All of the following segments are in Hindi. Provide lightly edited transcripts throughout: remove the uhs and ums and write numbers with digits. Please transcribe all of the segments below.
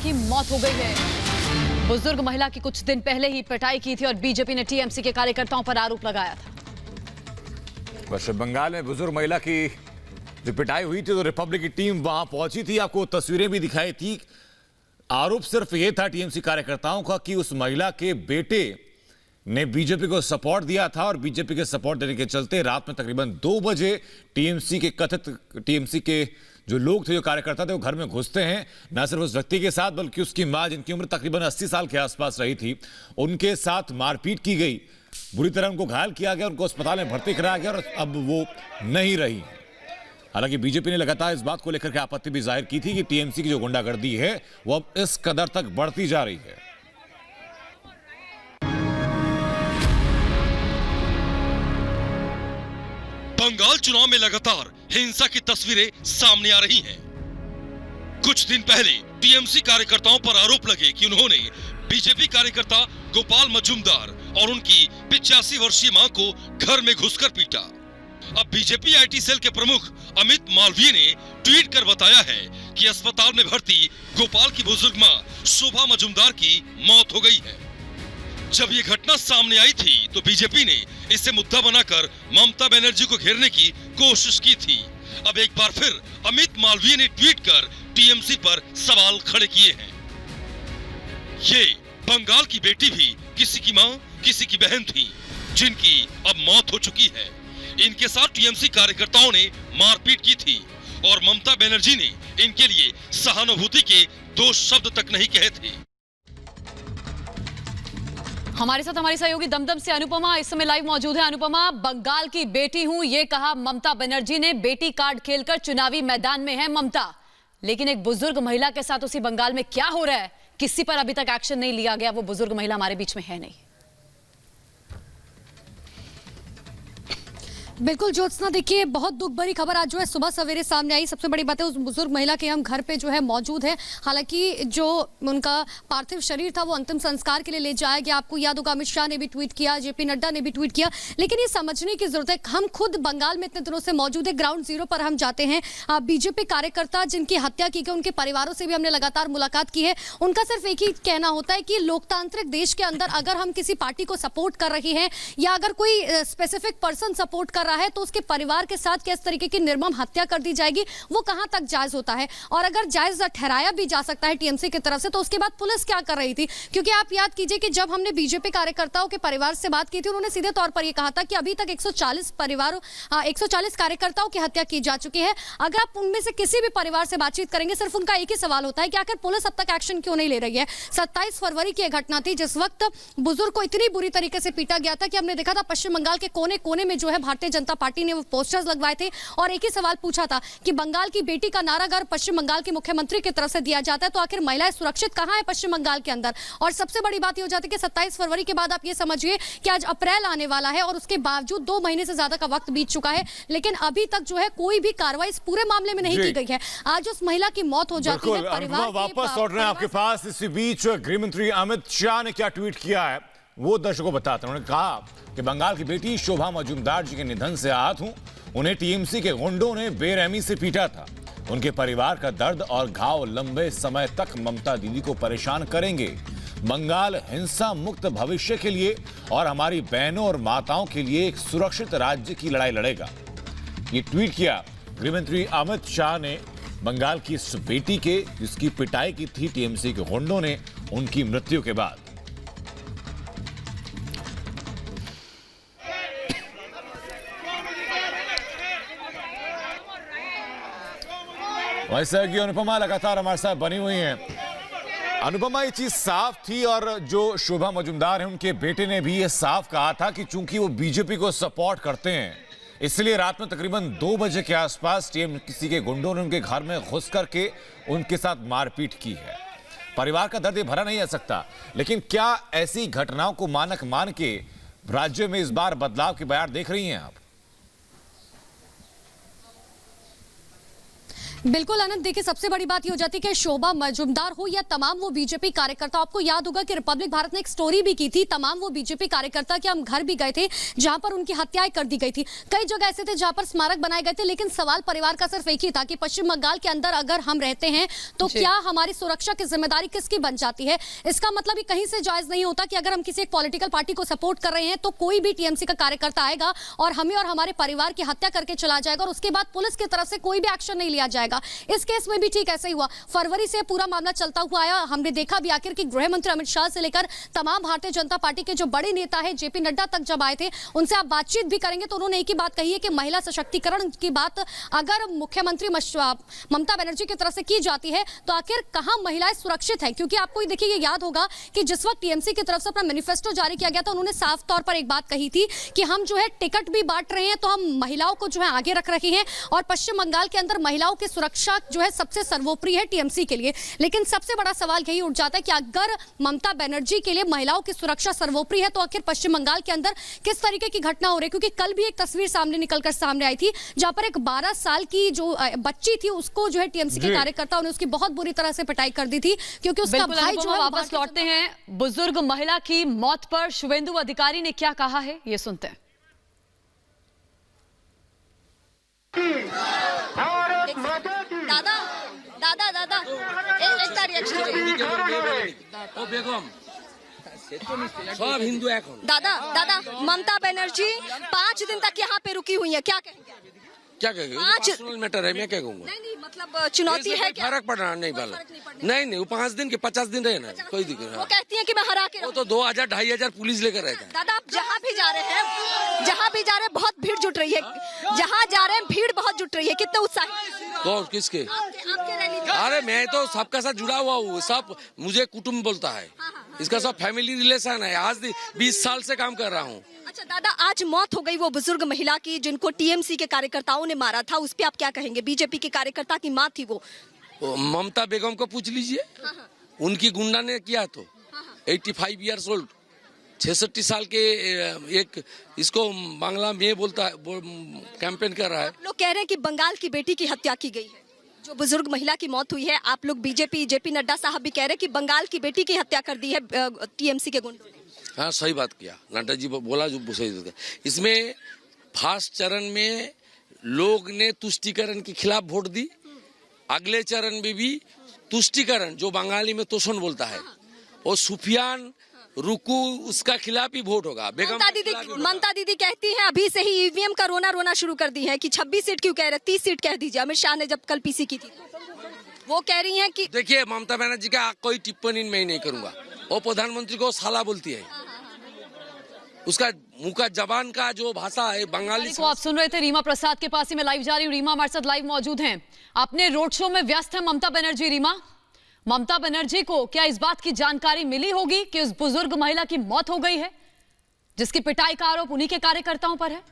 की मौत हो गई है। बुजुर्ग महिला की कुछ दिन पहले ही पिटाई की थी और बीजेपी ने टीएमसी के कार्यकर्ताओं पर आरोप लगाया था। पश्चिम बंगाल में बुजुर्ग महिला की जो पिटाई हुई थी तो रिपब्लिक की टीम वहां पहुंची थी, आपको तस्वीरें भी दिखाई थी। आरोप सिर्फ यह था टीएमसी कार्यकर्ताओं का कि उस महिला के बेटे ने बीजेपी को सपोर्ट दिया था और बीजेपी के सपोर्ट देने के चलते रात में तकरीबन 2 बजे टीएमसी के जो लोग थे, जो कार्यकर्ता थे, वो घर में घुसते हैं। न सिर्फ उस व्यक्ति के साथ बल्कि उसकी मां, जिनकी उम्र तकरीबन 80 साल के आसपास रही थी, उनके साथ मारपीट की गई। बुरी तरह उनको घायल किया गया, उनको अस्पताल में भर्ती कराया गया और अब वो नहीं रही। हालांकि बीजेपी ने लगातार इस बात को लेकर के आपत्ति भी जाहिर की थी कि टीएमसी की जो गुंडागर्दी है वो अब इस कदर तक बढ़ती जा रही है। बंगाल चुनाव में लगातार हिंसा की तस्वीरें सामने आ रही हैं। कुछ दिन पहले टीएमसी कार्यकर्ताओं पर आरोप लगे कि उन्होंने बीजेपी कार्यकर्ता गोपाल मजूमदार और उनकी 85 वर्षीय मां को घर में घुसकर पीटा। अब बीजेपी आईटी सेल के प्रमुख अमित मालवीय ने ट्वीट कर बताया है कि अस्पताल में भर्ती गोपाल की बुजुर्ग मां शोभा मजूमदार की मौत हो गई है। जब ये घटना सामने आई थी तो बीजेपी ने इसे मुद्दा बनाकर ममता बनर्जी को घेरने की कोशिश की थी। अब एक बार फिर अमित मालवीय ने ट्वीट कर टीएमसी पर सवाल खड़े किए हैं। ये बंगाल की बेटी भी किसी की मां, किसी की बहन थी, जिनकी अब मौत हो चुकी है। इनके साथ टीएमसी कार्यकर्ताओं ने मारपीट की थी और ममता बनर्जी ने इनके लिए सहानुभूति के 2 शब्द तक नहीं कहे थे। हमारे साथ हमारी सहयोगी दमदम से अनुपमा इस समय लाइव मौजूद है। अनुपमा, बंगाल की बेटी हूं ये कहा ममता बनर्जी ने, बेटी कार्ड खेलकर चुनावी मैदान में है ममता, लेकिन एक बुजुर्ग महिला के साथ उसी बंगाल में क्या हो रहा है, किसी पर अभी तक एक्शन नहीं लिया गया। वो बुजुर्ग महिला हमारे बीच में है नहीं। बिल्कुल ज्योत्सना, देखिए बहुत दुख भरी खबर आज जो है सुबह सवेरे सामने आई। सबसे बड़ी बात है उस बुजुर्ग महिला के हम घर पे जो है मौजूद है। हालांकि जो उनका पार्थिव शरीर था वो अंतिम संस्कार के लिए ले जाया गया। आपको याद होगा अमित शाह ने भी ट्वीट किया, जेपी नड्डा ने भी ट्वीट किया, लेकिन ये समझने की जरूरत है, हम खुद बंगाल में इतने दिनों से मौजूद है, ग्राउंड जीरो पर हम जाते हैं। बीजेपी कार्यकर्ता जिनकी हत्या की गई उनके परिवारों से भी हमने लगातार मुलाकात की है। उनका सिर्फ एक ही कहना होता है कि लोकतांत्रिक देश के अंदर अगर हम किसी पार्टी को सपोर्ट कर रहे हैं या अगर कोई स्पेसिफिक पर्सन सपोर्ट कर रहा है तो उसके परिवार के साथ किस तरीके की निर्मम हत्या कर दी जाएगी, वो कहां तक जायज होता है। और अगर जायज ठहराया भी जा सकता है टीएमसी की तरफ से, तो उसके बाद पुलिस क्या कर रही थी? क्योंकि आप याद कीजिए कि जब हमने बीजेपी कार्यकर्ताओं के परिवार से बात की थी, उन्होंने सीधे तौर पर यह कहा था कि अभी तक 140 कार्यकर्ताओं की हत्या की जा चुकी है। अगर आप उनमें से किसी भी परिवार से बातचीत करेंगे, सिर्फ उनका एक ही सवाल होता है कि आखिर पुलिस अब तक एक्शन क्यों नहीं ले रही है। 27 फरवरी की घटना थी जिस वक्त बुजुर्ग को इतनी बुरी तरीके से पीटा गया था कि हमने देखा था पश्चिम बंगाल के कोने कोने में जो है भारतीय जनता पार्टी ने वो पोस्टर्स लगवाए थे और एक ही सवाल पूछा था कि बंगाल की बेटी का नारा अगर पश्चिम बंगाल के मुख्यमंत्री की तरफ से दिया जाता है तो आखिर महिलाएं सुरक्षित कहां है पश्चिम बंगाल के अंदर। और सबसे बड़ी बात यह हो जाती है कि 27 फरवरी के बाद आप ये समझिए कि आज अप्रैल आने वाला है और उसके बावजूद 2 महीने से ज्यादा का वक्त बीत चुका है, लेकिन अभी तक जो है कोई भी कार्रवाई इस पूरे मामले में नहीं की गई है। आज उस महिला की मौत हो जाती है, परिवार वापस लौट रहे हैं आपके पास। इसी बीच गृह मंत्री अमित शाह ने क्या ट्वीट किया है वो दर्शकों को बताते हैं। उन्होंने कहा कि बंगाल की बेटी शोभा मजूमदार जी के निधन से आहत हूं, उन्हें टीएमसी के गुंडों ने बेरहमी से पीटा था। उनके परिवार का दर्द और घाव लंबे समय तक ममता दीदी को परेशान करेंगे। बंगाल हिंसा मुक्त भविष्य के लिए और हमारी बहनों और माताओं के लिए एक सुरक्षित राज्य की लड़ाई लड़ेगा। ये ट्वीट किया गृह मंत्री अमित शाह ने बंगाल की इस बेटी के, जिसकी पिटाई की थी टीएमसी के गुंडों ने उनकी मृत्यु के बाद। वैसे कि अनुपमा लगातार हमारे साथ बनी हुई हैं। अनुपमा, ये चीज साफ थी और जो शोभा मजूमदार है उनके बेटे ने भी ये साफ कहा था कि चूंकि वो बीजेपी को सपोर्ट करते हैं, इसलिए रात में तकरीबन 2 बजे के आसपास टीएमसी के गुंडों ने उनके घर में घुस करके उनके साथ मारपीट की है। परिवार का दर्द ये भरा नहीं जा सकता, लेकिन क्या ऐसी घटनाओं को मानक मान के राज्य में इस बार बदलाव के बयार देख रही हैं आप? बिल्कुल आनंद, देखिए सबसे बड़ी बात ये हो जाती है कि शोभा मजुमदार हो या तमाम वो बीजेपी कार्यकर्ता, आपको याद होगा कि रिपब्लिक भारत ने एक स्टोरी भी की थी, तमाम वो बीजेपी कार्यकर्ता के हम घर भी गए थे जहां पर उनकी हत्याएं कर दी गई थी। कई जगह ऐसे थे जहां पर स्मारक बनाए गए थे, लेकिन सवाल परिवार का सिर्फ एक ही था कि पश्चिम बंगाल के अंदर अगर हम रहते हैं तो क्या हमारी सुरक्षा की जिम्मेदारी किसकी बन जाती है। इसका मतलब ये कहीं से जायज नहीं होता कि अगर हम किसी एक पॉलिटिकल पार्टी को सपोर्ट कर रहे हैं तो कोई भी टीएमसी का कार्यकर्ता आएगा और हमें और हमारे परिवार की हत्या करके चला जाएगा और उसके बाद पुलिस की तरफ से कोई भी एक्शन नहीं लिया जाएगा। इस केस में भी ठीक ऐसे ही हुआ। फरवरी से पूरा मामला चलता हुआ आया, हमने देखा भी आखिर कि गृह मंत्री अमित शाह से लेकर तमाम भारतीय जनता पार्टी के जो बड़े नेता है जेपी नड्डा तक जब आए थे, उनसे आप बातचीत भी करेंगे तो उन्होंने एक ही बात कही है कि महिला सशक्तिकरण की बात अगर मुख्यमंत्री ममता बनर्जी की तरफ से की जाती है तो आखिर कहां महिलाएं सुरक्षित है। क्योंकि आपको देखिए ये याद होगा कि जिस वक्त टीएमसी की तरफ से अपना मैनिफेस्टो जारी किया गया था, उन्होंने साफ तौर पर एक बात कही थी कि हम जो है टिकट भी बांट रहे हैं तो हम महिलाओं को जो है आगे रख रहे हैं और पश्चिम बंगाल के अंदर महिलाओं की सुरक्षा जो है सबसे सर्वोपरि है टीएमसी के लिए। लेकिन सबसे बड़ा सवाल यही उठ जाता है कि अगर ममता बनर्जी के लिए महिलाओं की सुरक्षा सर्वोपरि है तो आखिर पश्चिम बंगाल के अंदर किस तरीके की घटना हो रही है। क्योंकि कल भी एक तस्वीर सामने निकलकर सामने आई थी जहां पर एक 12 साल की जो बच्ची थी उसको जो है टीएमसी के कार्यकर्ताओं ने उसकी बहुत बुरी तरह से पिटाई कर दी थी क्योंकि उसका भाई जो है वापस लौटते हैं बुजुर्ग महिला की मौत पर शुभेंदु अधिकारी ने क्या कहा है, ये सुनते हैं। दादा दादा दादा একটা রিঅ্যাকশন ও বেগম সব হিন্দু এখন दादा दादा ममता बनर्जी 5 दिन तक यहाँ पे रुकी हुई है, क्या कहेंगे? क्या कहेंगे? आज- पर्सनल मैटर है, मैं क्या कहूँगा? नहीं मतलब चुनौती है क्या? फर्क पड़ना नहीं वाला। फर्क नहीं पड़ने नहीं वो 5 दिन के 50 दिन रहे ना, कोई दिक्कत वो नहीं। कहती है कि मैं हरा के वो तो 2000 2500 पुलिस लेकर रहता है। दादा आप जहाँ भी जा रहे हैं, जहाँ भी जा रहे हैं बहुत भीड़ जुट रही है, जहाँ जा रहे हैं भीड़ बहुत जुट रही है, कितने उत्साहित कौन किसके? आपके रैली में? अरे मैं तो सबका साथ जुड़ा हुआ हूँ, सब मुझे कुटुंब बोलता है, इसका सब फैमिली रिलेशन है। आज 20 साल से काम कर रहा हूँ। अच्छा दादा, आज मौत हो गई वो बुजुर्ग महिला की जिनको टीएमसी के कार्यकर्ताओं ने मारा था, उस पे आप क्या कहेंगे? बीजेपी के कार्यकर्ता की मां थी वो। ममता बेगम को पूछ लीजिए, उनकी गुंडा ने किया तो 85 ईयर्स ओल्ड 66 साल के एक इसको बांग्ला में बोलता है, कैंपेन कर रहा है। आप लोग कह रहे हैं कि बंगाल की बेटी की हत्या की गई है, जो बुजुर्ग महिला की मौत हुई है। आप लोग बीजेपी जेपी नड्डा साहब भी कह रहे हैं कि बंगाल की बेटी की हत्या कर दी है टीएमसी के गुंडों ने। हाँ सही बात किया, नड्डा जी बोला जो सही था। इसमें फर्स्ट चरण में लोग ने तुष्टिकरण के खिलाफ वोट दी, अगले चरण में भी तुष्टिकरण जो बंगाली में तोषण बोलता है और सुफियान रुकू उसका खिलाफ ही वोट होगा। ममता दीदी कहती हैं अभी से ही ईवीएम का रोना शुरू कर दी है कि 26 सीट क्यों कह रहे, 30 सीट कह दीजिए। अमित शाह ने जब कल पीसी की थी वो कह रही हैं कि देखिए ममता बनर्जी का कोई टिप्पणी मैं नहीं करूंगा। वो प्रधानमंत्री को साला बोलती है, उसका मुंह का जबान का जो भाषा है बंगाली। को आप सुन रहे थे रीमा प्रसाद के पास ही मैं लाइव जा रही हूँ। रीमा हमारे साथ लाइव मौजूद हैं, अपने रोड शो में व्यस्त है ममता बनर्जी। रीमा, ममता बनर्जी को क्या इस बात की जानकारी मिली होगी कि उस बुजुर्ग महिला की मौत हो गई है जिसकी पिटाई का आरोप उन्हीं के कार्यकर्ताओं पर है?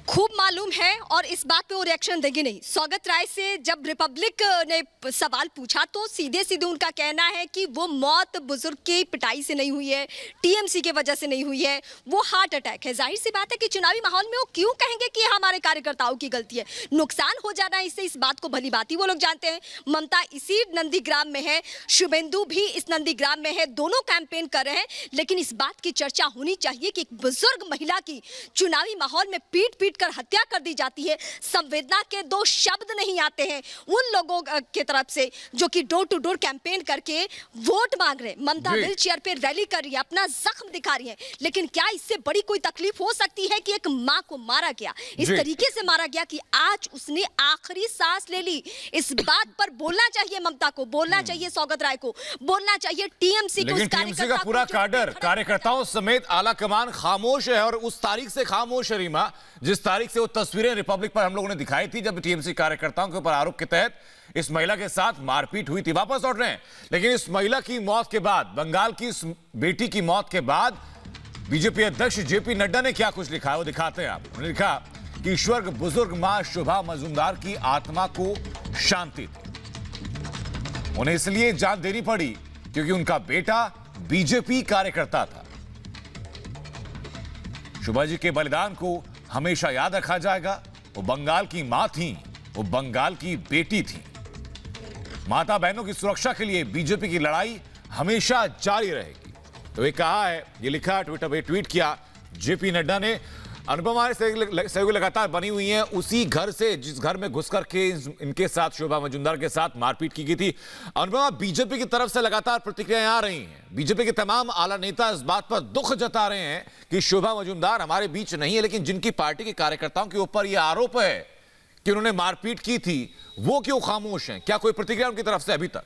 खूब मालूम है और इस बात पे वो रिएक्शन देगी नहीं। स्वागत राय से जब रिपब्लिक ने सवाल पूछा तो सीधे सीधे उनका कहना है कि वो मौत बुजुर्ग की पिटाई से नहीं हुई है, टीएमसी के वजह से नहीं हुई है, वो हार्ट अटैक है। जाहिर सी बात है कि चुनावी माहौल में वो क्यों कहेंगे कि हमारे कार्यकर्ताओं की गलती है, नुकसान हो जाना इससे, इस बात को भली भांति वो लोग जानते हैं। ममता इसी नंदीग्राम में है, शुभेंदु भी इस नंदीग्राम में है, दोनों कैंपेन कर रहे हैं। लेकिन इस बात की चर्चा होनी चाहिए कि एक बुजुर्ग महिला की चुनावी माहौल में पीट कर हत्या कर दी जाती है। संवेदना के दो शब्द नहीं आते हैं उन लोगों की तरफ से जो कि डोर टू डोर कैंपेन करके वोट मांग रहे हैं। ममता व्हील चेयर पे रैली कर रही है, अपना जख्म दिखा रही है, लेकिन क्या इससे बड़ी कोई तकलीफ हो सकती है कि एक मां को मारा गया, इस तरीके से मारा गया कि आज उसने आखिरी सांस ले ली। इस बात पर बोलना चाहिए ममता को, बोलना चाहिए स्वागत राय को, बोलना चाहिए टीएमसी को। लेकिन टीएमसी का पूरा काडर, कार्यकर्ताओं समेत आला कमान खामोश है और उस तारीख से खामोश है रीमा जिस तारीख से वो तस्वीरें रिपब्लिक पर हम लोगों ने दिखाई थी जब टीएमसी कार्यकर्ताओं के ऊपर आरोप के तहत इस महिला के साथ मारपीट हुई थी। वापस लौट रहे हैं, लेकिन इस महिला की मौत के बाद, बंगाल की इस बेटी की मौत के बाद बीजेपी अध्यक्ष जेपी नड्डा ने क्या कुछ लिखा है वो दिखाते हैं आप। उन्होंने लिखा कि ईश्वर बुजुर्ग मां शोभा मजुमदार की आत्मा को शांति दे। उन्हें इसलिए जान देनी पड़ी क्योंकि उनका बेटा बीजेपी कार्यकर्ता था। शोभा जी के बलिदान को हमेशा याद रखा जाएगा। वो बंगाल की मां थी, वो बंगाल की बेटी थी। माता बहनों की सुरक्षा के लिए बीजेपी की लड़ाई हमेशा जारी रहेगी। तो ये कहा है, ये लिखा, ट्विटर पे ट्वीट किया जेपी नड्डा ने। अनुपमा सहयोगी लगातार बनी हुई हैं उसी घर से जिस घर में घुस करके इनके साथ शोभा मजुमदार के साथ मारपीट की गई थी। अनुपमा, बीजेपी की तरफ से लगातार प्रतिक्रियाएं आ रही हैं। बीजेपी के तमाम आला नेता इस बात पर दुख जता रहे हैं कि शोभा मजुमदार हमारे बीच नहीं है, लेकिन जिनकी पार्टी के कार्यकर्ताओं के ऊपर यह आरोप है कि उन्होंने मारपीट की थी, वो क्यों खामोश हैं? क्या कोई प्रतिक्रिया उनकी तरफ से अभी तक?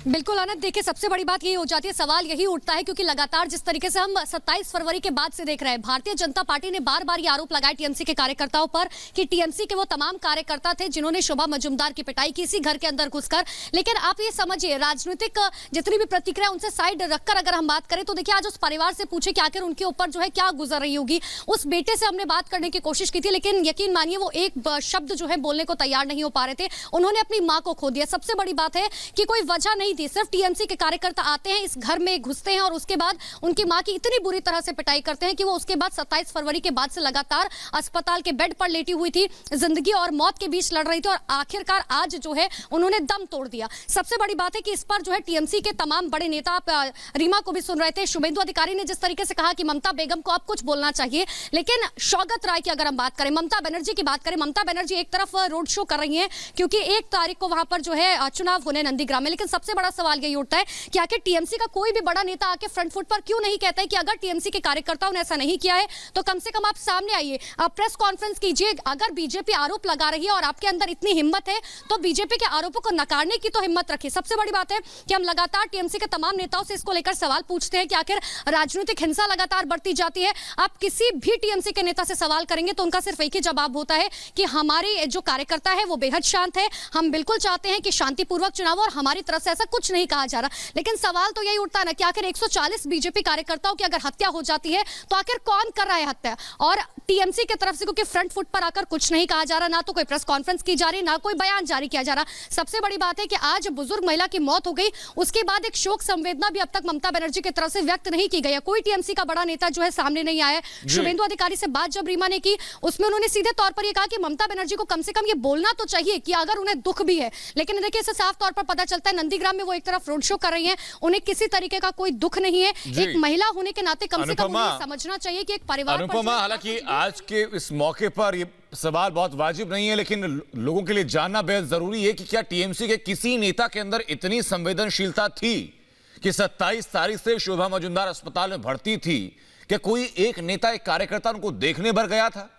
बिल्कुल आनंद, देखिए सबसे बड़ी बात यही हो जाती है, सवाल यही उठता है क्योंकि लगातार जिस तरीके से हम 27 फरवरी के बाद से देख रहे हैं, भारतीय जनता पार्टी ने बार बार ये आरोप लगाया टीएमसी के कार्यकर्ताओं पर कि टीएमसी के वो तमाम कार्यकर्ता थे जिन्होंने शोभा मजुमदार की पिटाई की इसी घर के अंदर घुसकर। लेकिन आप ये समझिए, राजनीतिक जितनी भी प्रतिक्रिया उनसे साइड रखकर अगर हम बात करें तो देखिए, आज उस परिवार से पूछे कि आखिर उनके ऊपर जो है क्या गुजर रही होगी। उस बेटे से हमने बात करने की कोशिश की थी, लेकिन यकीन मानिए वो एक शब्द जो है बोलने को तैयार नहीं हो पा रहे थे। उन्होंने अपनी मां को खो दिया। सबसे बड़ी बात है कि कोई वजह नहीं थी, सिर्फ टीएमसी के कार्यकर्ता आते हैं, इस घर में घुसते हैं और उसके बाद उनकी मां की इतनी बुरी तरह से पिटाई करते हैं कि वो उसके बाद 27 फरवरी के बाद से लगातार अस्पताल के बेड पर लेटी हुई थी, जिंदगी और मौत के बीच लड़ रही थी और आखिरकार आज जो है उन्होंने दम तोड़ दिया। सबसे बड़ी बात है कि इस पर जो है टीएमसी के तमाम बड़े नेता, आप रीमा को भी सुन रहे थे, शुभेंदु अधिकारी ने जिस तरीके से कहा कि ममता बेगम को आप कुछ बोलना चाहिए, लेकिन सौगत राय की अगर हम बात करें, ममता बनर्जी की बात करें, ममता बनर्जी एक तरफ रोड शो कर रही हैं क्योंकि 1 तारीख को वहां पर जो है चुनाव होने नंदीग्राम में। लेकिन सबसे बड़ा सवाल यही उठता है कि आखिर टीएमसी का कोई भी बड़ा नेता आके फ्रंट फुट पर क्यों नहीं कहता है कि अगर टीएमसी के कार्यकर्ताओं ने ऐसा नहीं किया है तो कम से कम आप सामने आइए, आप प्रेस कॉन्फ्रेंस कीजिए। अगर बीजेपी आरोप लगा रही है और आपके अंदर इतनी हिम्मत है तो बीजेपी के आरोपों को नकारने की तो हिम्मत रखिए। सबसे बड़ी बात है कि हम लगातार टीएमसी के तमाम नेताओं से इसको लेकर सवाल पूछते हैं कि आखिर राजनीतिक हिंसा लगातार बढ़ती जाती है। आप किसी भी टीएमसी के नेता से सवाल करेंगे तो उनका सिर्फ एक ही जवाब होता है कि हमारे जो कार्यकर्ता है वो बेहद शांत है, हम बिल्कुल चाहते हैं कि शांतिपूर्वक चुनाव, और हमारी तरफ से ऐसा कुछ नहीं कहा जा रहा। लेकिन सवाल तो यही उठता है ना कि आखिर 140 बीजेपी कार्यकर्ताओं की अगर हत्या हो जाती है तो आखिर कौन कर रहा है हत्या? और टीएमसी की तरफ से क्योंकि फ्रंट फुट पर आकर कुछ नहीं कहा जा रहा, ना तो कोई प्रेस कॉन्फ्रेंस की जा रही, ना कोई बयान जारी किया जा रहा। सबसे बड़ी बात है कि आज बुजुर्ग महिला की मौत हो गई, उसके बाद एक शोक संवेदना भी अब तक ममता बनर्जी की तरफ से व्यक्त नहीं की गई है। कोई टीएमसी का बड़ा नेता जो है सामने नहीं आया। शुभेंदु अधिकारी से बात जब रीमा ने की, उसमें उन्होंने सीधे तौर पर यह कहा कि ममता बनर्जी को कम से कम ये बोलना तो चाहिए कि अगर उन्हें दुख भी है। लेकिन देखिए, इससे साफ तौर पर पता चलता है नंदीग्राम में वो एक तरफ रोड शो कर रही हैं, उन्हें किसी तरीके का कोई दुख नहीं है। एक महिला होने के नाते कम से कम उन्हें समझना चाहिए कि एक परिवार पर। अनुपमा, हालांकि आज के इस मौके पर ये सवाल बहुत वाजिब नहीं है, लेकिन लोगों के लिए जानना बेहद जरूरी है कि क्या टीएमसी के किसी नेता के अंदर इतनी संवेदनशीलता थी कि 27 तारीख से शोभा मजुमदार अस्पताल में भर्ती थी? क्या कोई एक नेता, एक कार्यकर्ता उनको देखने भर गया था?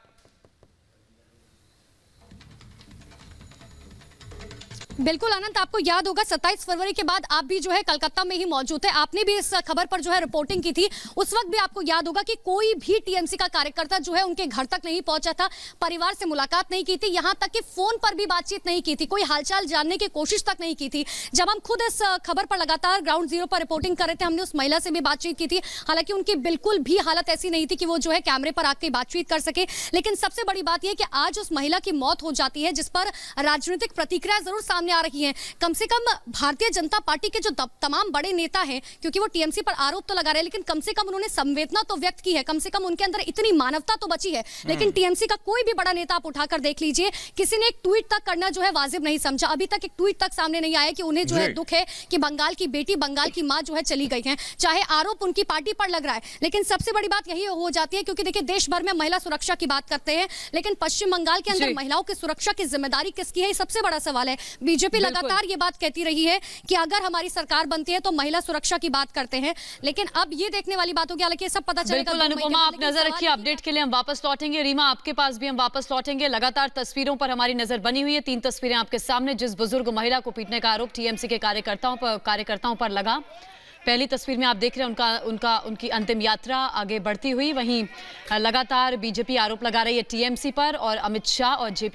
बिल्कुल आनंद, आपको याद होगा 27 फरवरी के बाद आप भी जो है कलकत्ता में ही मौजूद थे, आपने भी इस खबर पर जो है रिपोर्टिंग की थी। उस वक्त भी आपको याद होगा कि कोई भी टीएमसी का कार्यकर्ता जो है उनके घर तक नहीं पहुंचा था, परिवार से मुलाकात नहीं की थी, यहां तक कि फोन पर भी बातचीत नहीं की थी, कोई हालचाल जानने की कोशिश तक नहीं की थी। जब हम खुद इस खबर पर लगातार ग्राउंड जीरो पर रिपोर्टिंग कर रहे थे, हमने उस महिला से भी बातचीत की थी। हालांकि उनकी बिल्कुल भी हालत ऐसी नहीं थी कि वो जो है कैमरे पर आके बातचीत कर सके। लेकिन सबसे बड़ी बात यह कि आज उस महिला की मौत हो जाती है, जिस पर राजनीतिक प्रतिक्रिया जरूर सामने आ रही है। कम से कम भारतीय जनता पार्टी के जो तमाम बड़े नेता हैं, क्योंकि वो टीएमसी पर आरोप तो लगा रहे हैं, लेकिन कम से कम उन्होंने संवेदना तो व्यक्त की है, कम से कम उनके अंदर इतनी मानवता तो बची है। लेकिन टीएमसी का कोई भी बड़ा नेता आप उठाकर देख लीजिए, किसी ने एक ट्वीट तक करना जो है वाजिब नहीं समझा। अभी तक एक ट्वीट तक सामने नहीं आया कि उन्हें जो है दुख है कि बंगाल की बेटी, बंगाल की मां जो है चली गई है, चाहे आरोप उनकी पार्टी पर लग रहा है। लेकिन सबसे बड़ी बात यही हो जाती है, क्योंकि देखिए देश भर में महिला सुरक्षा की बात करते हैं, लेकिन पश्चिम बंगाल के अंदर महिलाओं की सुरक्षा की जिम्मेदारी किसकी है, सबसे बड़ा सवाल है। बीजेपी लगातार ये बात कहती रही है कि अगर हमारी सरकार बनती है तो महिला सुरक्षा की बात करते हैं, लेकिन अब ये देखने वाली बात होगी। हालांकि सब पता चलेगा। बिल्कुल अनुपमा, आप नजर रखिए, अपडेट के लिए हम वापस लौटेंगे। रीमा, आपके पास भी हम वापस लौटेंगे। लगातार तस्वीरों पर हमारी नजर बनी हुई है, 3 तस्वीरें आपके सामने, जिस बुजुर्ग महिला को पीटने का आरोप टीएमसी के कार्यकर्ताओं पर लगा। पहली तस्वीर में आप देख रहे हैं उनकी अंतिम यात्रा आगे बढ़ती हुई। वहीं लगातार बीजेपी आरोप लगा रही है टीएमसी पर, और अमित शाह और जेपी